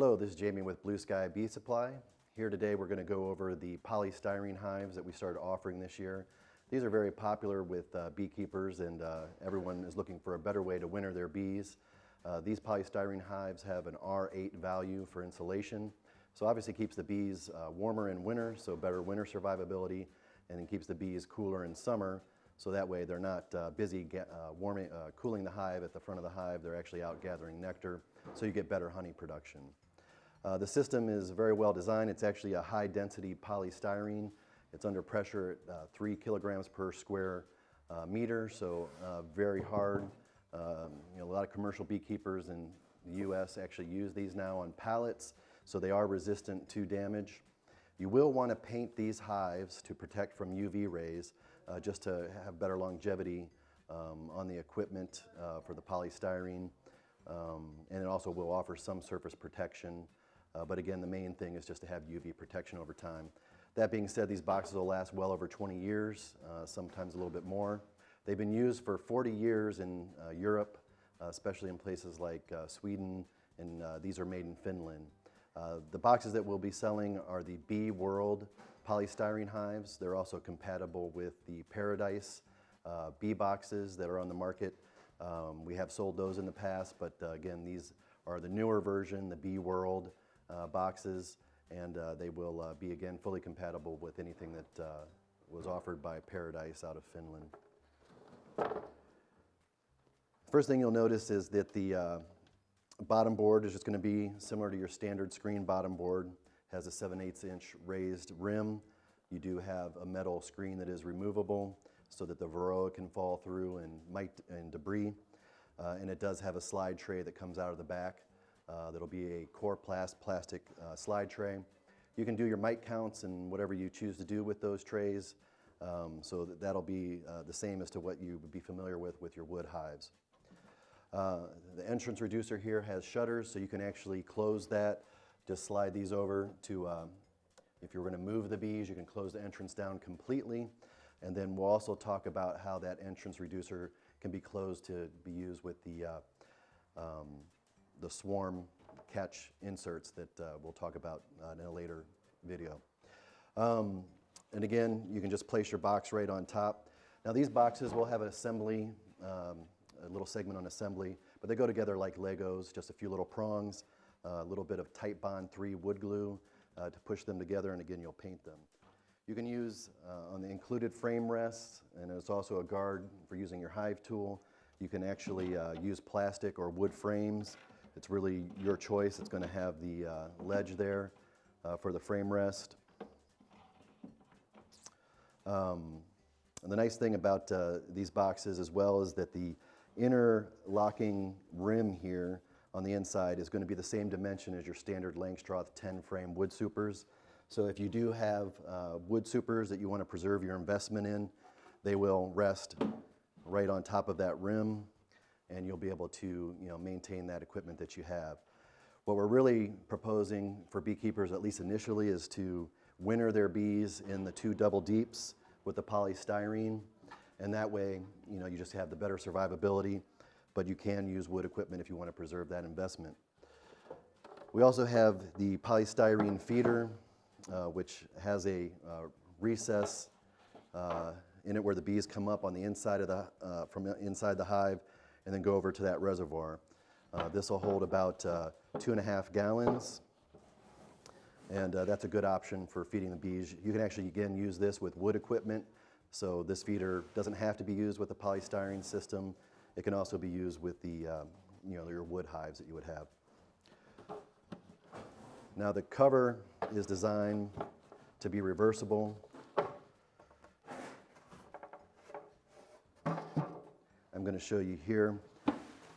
Hello, this is Jamie with Blue Sky Bee Supply. Here today we're going to go over the polystyrene hives that we started offering this year. These are very popular with beekeepers, and everyone is looking for a better way to winter their bees. These polystyrene hives have an R8 value for insulation, so obviously keeps the bees warmer in winter, so better winter survivability, and it keeps the bees cooler in summer, so that way they're not busy cooling the hive at the front of the hive. They're actually out gathering nectar, so you get better honey production. The system is very well designed. It's actually a high density polystyrene. It's under pressure at 3 kilograms per square meter, so very hard. A lot of commercial beekeepers in the U.S. actually use these now on pallets, so they are resistant to damage. You will want to paint these hives to protect from UV rays, just to have better longevity on the equipment for the polystyrene. And it also will offer some surface protection. But again, the main thing is just to have UV protection over time. That being said, these boxes will last well over 20 years, sometimes a little bit more. They've been used for 40 years in Europe, especially in places like Sweden, and these are made in Finland. The boxes that we'll be selling are the Bee World polystyrene hives. They're also compatible with the Paradise bee boxes that are on the market. We have sold those in the past, but again, these are the newer version, the Bee World boxes, and they will be again fully compatible with anything that was offered by Paradise out of Finland. First thing you'll notice is that the bottom board is just going to be similar to your standard screen bottom board. Has a 7/8 inch raised rim. You do have a metal screen that is removable so that the varroa can fall through and mite and debris. And it does have a slide tray that comes out of the back. That'll be a Coroplast plastic slide tray. You can do your mite counts and whatever you choose to do with those trays. So that'll be the same as to what you would be familiar with your wood hives. The entrance reducer here has shutters, so you can actually close that. Just slide these over to, if you're going to move the bees, you can close the entrance down completely. And then we'll also talk about how that entrance reducer can be closed to be used with the swarm catch inserts that we'll talk about in a later video. And again, you can just place your box right on top. Now these boxes will have an assembly, a little segment on assembly, but they go together like Legos, just a few little prongs, a little bit of Titebond 3 wood glue to push them together, and again, you'll paint them. You can use on the included frame rests, and there's also a guard for using your hive tool. You can actually use plastic or wood frames. It's really your choice. It's going to have the ledge there for the frame rest. And the nice thing about these boxes as well is that the inner locking rim here on the inside is going to be the same dimension as your standard Langstroth 10 frame wood supers. So if you do have wood supers that you want to preserve your investment in, they will rest right on top of that rim, and you'll be able to maintain that equipment that you have. What we're really proposing for beekeepers, at least initially, is to winter their bees in the 2 double deeps with the polystyrene, and that way you just have the better survivability, but you can use wood equipment if you want to preserve that investment. We also have the polystyrene feeder, which has a recess in it where the bees come up on the inside of the from inside the hive and then go over to that reservoir. This will hold about 2.5 gallons, and that's a good option for feeding the bees. You can actually again use this with wood equipment, so this feeder doesn't have to be used with the polystyrene system. It can also be used with the your wood hives that you would have. Now the cover is designed to be reversible. I'm going to show you here.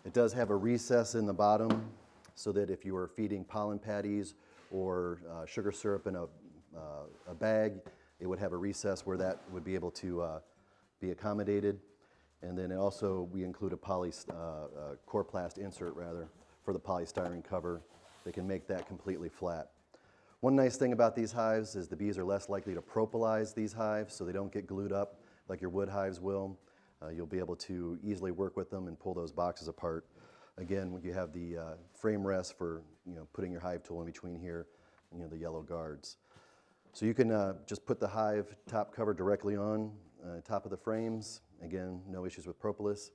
It does have a recess in the bottom so that if you are feeding pollen patties or sugar syrup in a bag, it would have a recess where that would be able to be accommodated. And then also we include a Coroplast insert for the polystyrene cover. They can make that completely flat. One nice thing about these hives is the bees are less likely to propolize these hives, so they don't get glued up like your wood hives will. You'll be able to easily work with them and pull those boxes apart. Again, you have the frame rest for putting your hive tool in between here, and the yellow guards. So you can just put the hive top cover directly on top of the frames. Again, no issues with propolis.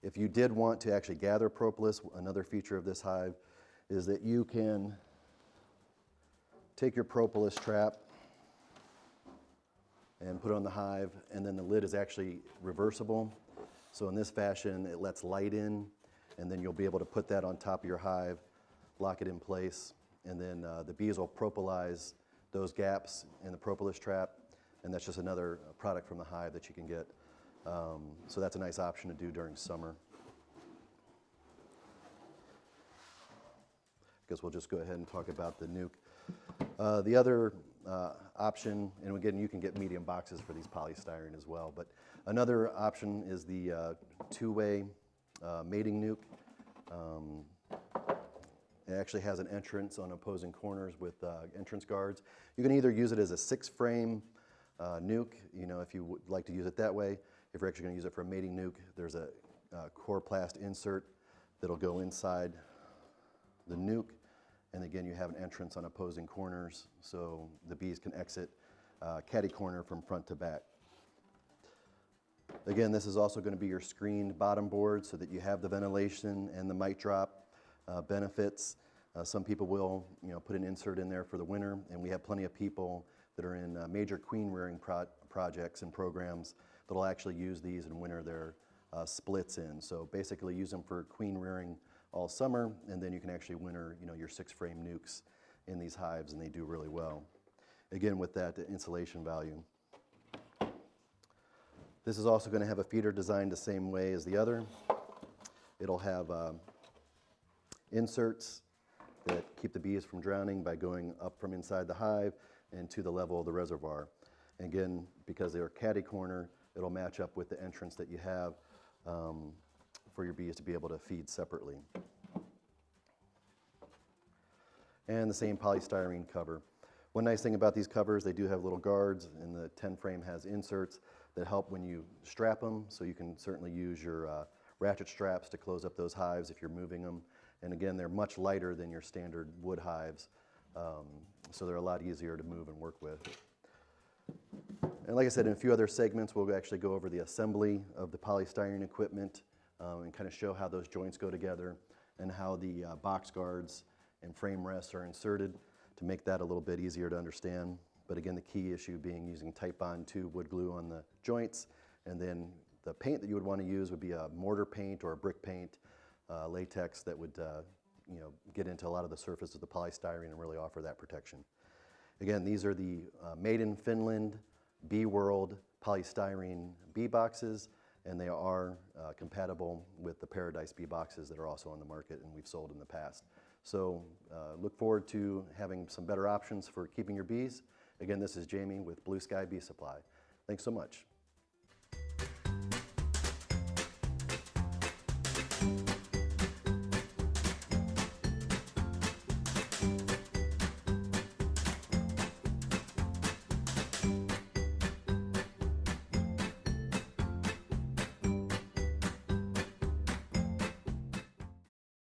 If you did want to actually gather propolis, another feature of this hive is that you can take your propolis trap and put it on the hive, and then the lid is actually reversible. So in this fashion, it lets light in, and then you'll be able to put that on top of your hive, lock it in place, and then the bees will propolize those gaps in the propolis trap, and that's just another product from the hive that you can get. So that's a nice option to do during summer. I guess we'll just go ahead and talk about the nuke. The other option, and again, you can get medium boxes for these polystyrene as well, but another option is the two-way mating nuke. It actually has an entrance on opposing corners with entrance guards. You can either use it as a 6-frame nuke, if you would like to use it that way. If you're actually going to use it for a mating nuke, there's a Coroplast insert that'll go inside the nuke. And again, you have an entrance on opposing corners, so the bees can exit catty corner from front to back. Again, this is also going to be your screened bottom board so that you have the ventilation and the mite drop benefits. Some people will put an insert in there for the winter, and we have plenty of people that are in major queen rearing projects and programs that will actually use these and winter their splits in. So basically use them for queen rearing all summer, and then you can actually winter your 6-frame nukes in these hives, and they do really well. Again, with that insulation value. This is also going to have a feeder designed the same way as the other. It'll have inserts that keep the bees from drowning by going up from inside the hive and to the level of the reservoir. And again, because they're catty corner, it'll match up with the entrance that you have for your bees to be able to feed separately. And the same polystyrene cover. One nice thing about these covers, they do have little guards, and the 10-frame has inserts that help when you strap them, so you can certainly use your ratchet straps to close up those hives if you're moving them. And again, they're much lighter than your standard wood hives, so they're a lot easier to move and work with. And like I said, in a few other segments, we'll actually go over the assembly of the polystyrene equipment and kind of show how those joints go together and how the box guards and frame rests are inserted to make that a little bit easier to understand. But again, the key issue being using Titebond tube wood glue on the joints, and then the paint that you would want to use would be a mortar paint or a brick paint, latex that would get into a lot of the surface of the polystyrene and really offer that protection. Again, these are the Made in Finland Bee World polystyrene bee boxes, and they are compatible with the Paradise bee boxes that are also on the market and we've sold in the past. So look forward to having some better options for keeping your bees. Again, this is Jamie with Blue Sky Bee Supply. Thanks so much.